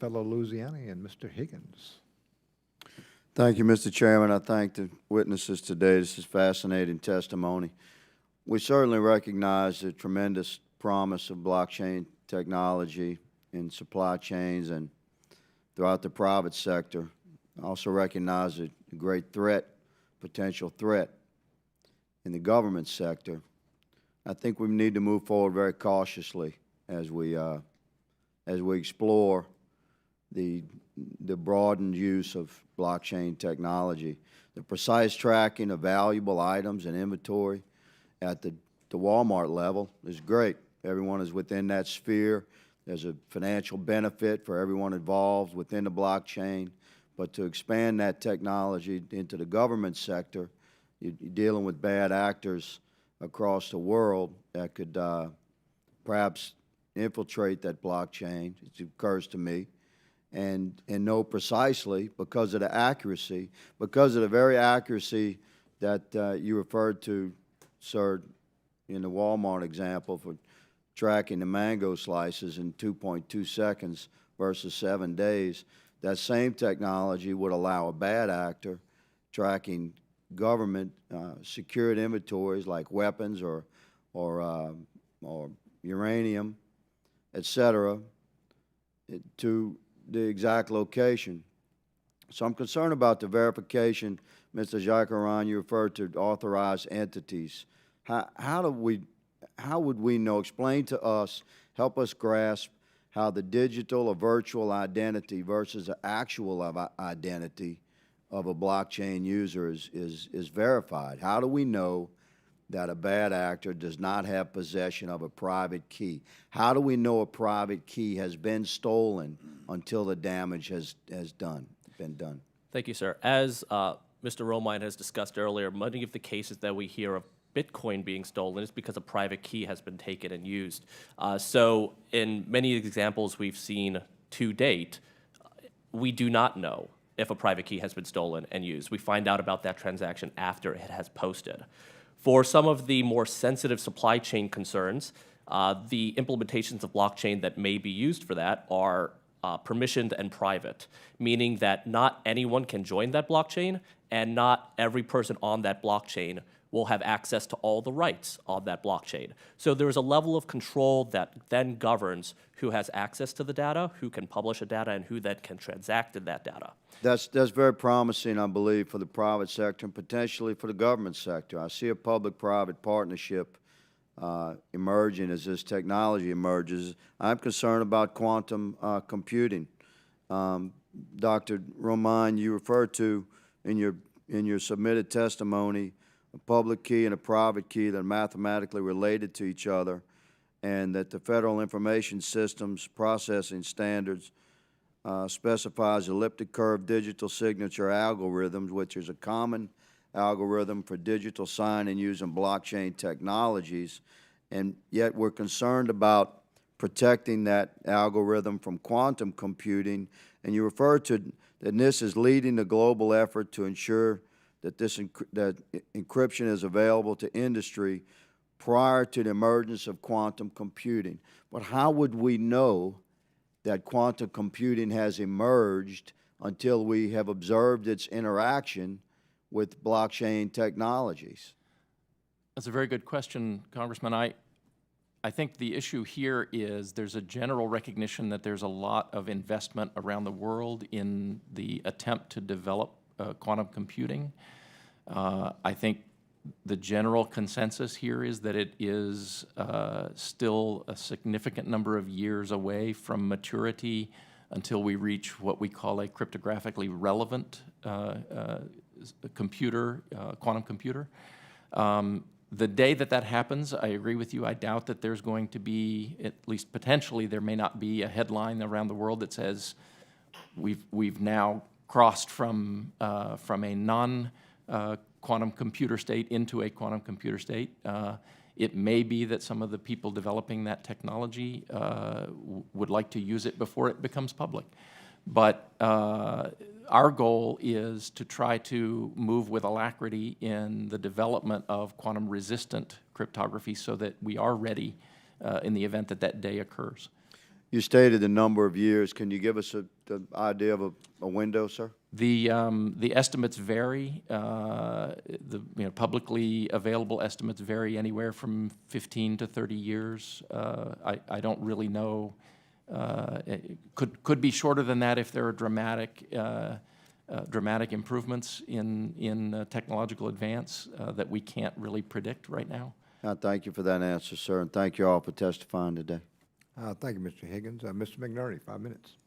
fellow Louisianian, Mr. Higgins. Thank you, Mr. Chairman. I thank the witnesses today. This is fascinating testimony. We certainly recognize the tremendous promise of blockchain technology in supply chains and throughout the private sector. I also recognize the great threat, potential threat in the government sector. I think we need to move forward very cautiously as we explore the broadened use of blockchain technology. The precise tracking of valuable items and inventory at the Walmart level is great. Everyone is within that sphere. There's a financial benefit for everyone involved within the blockchain. But to expand that technology into the government sector, you're dealing with bad actors across the world that could perhaps infiltrate that blockchain, it occurs to me, and know precisely, because of the accuracy, because of the very accuracy that you referred to, sir, in the Walmart example for tracking the mango slices in 2.2 seconds versus 7 days, that same technology would allow a bad actor tracking government secured inventories like weapons or uranium, et cetera, to the exact location. So I'm concerned about the verification. Mr. Jaikaran, you referred to authorized entities. How would we know? Explain to us, help us grasp how the digital or virtual identity versus the actual identity of a blockchain user is verified. How do we know that a bad actor does not have possession of a private key? How do we know a private key has been stolen until the damage has been done? Thank you, sir. As Mr. Romine has discussed earlier, many of the cases that we hear of Bitcoin being stolen is because a private key has been taken and used. So in many examples we've seen to date, we do not know if a private key has been stolen and used. We find out about that transaction after it has posted. For some of the more sensitive supply chain concerns, the implementations of blockchain that may be used for that are permissioned and private, meaning that not anyone can join that blockchain and not every person on that blockchain will have access to all the rights on that blockchain. So there is a level of control that then governs who has access to the data, who can publish the data, and who then can transact in that data. That's very promising, I believe, for the private sector and potentially for the government sector. I see a public-private partnership emerging as this technology emerges. I'm concerned about quantum computing. Dr. Romine, you referred to in your submitted testimony a public key and a private key that are mathematically related to each other, and that the Federal Information Systems Processing Standards specifies elliptic curve digital signature algorithms, which is a common algorithm for digital signing using blockchain technologies, and yet we're concerned about protecting that algorithm from quantum computing. And you referred to that this is leading the global effort to ensure that that encryption is available to industry prior to the emergence of quantum computing. But how would we know that quantum computing has emerged until we have observed its interaction with blockchain technologies? That's a very good question, Congressman. I think the issue here is there's a general recognition that there's a lot of investment around the world in the attempt to develop quantum computing. I think the general consensus here is that it is still a significant number of years away from maturity until we reach what we call a cryptographically relevant computer, quantum computer. The day that happens, I agree with you, I doubt that there's going to be, at least potentially, there may not be a headline around the world that says we've now crossed from a non-quantum computer state into a quantum computer state. It may be that some of the people developing that technology would like to use it before it becomes public. But our goal is to try to move with alacrity in the development of quantum-resistant cryptography so that we are ready in the event that that day occurs. You stated the number of years. Can you give us the idea of a window, sir? The estimates vary. Publicly available estimates vary anywhere from 15 to 30 years. I don't really know. It could be shorter than that if there are dramatic improvements in technological advance that we can't really predict right now. I thank you for that answer, sir, and thank you all for testifying today. Thank you, Mr. Higgins. Mr. McNerney, 5 minutes.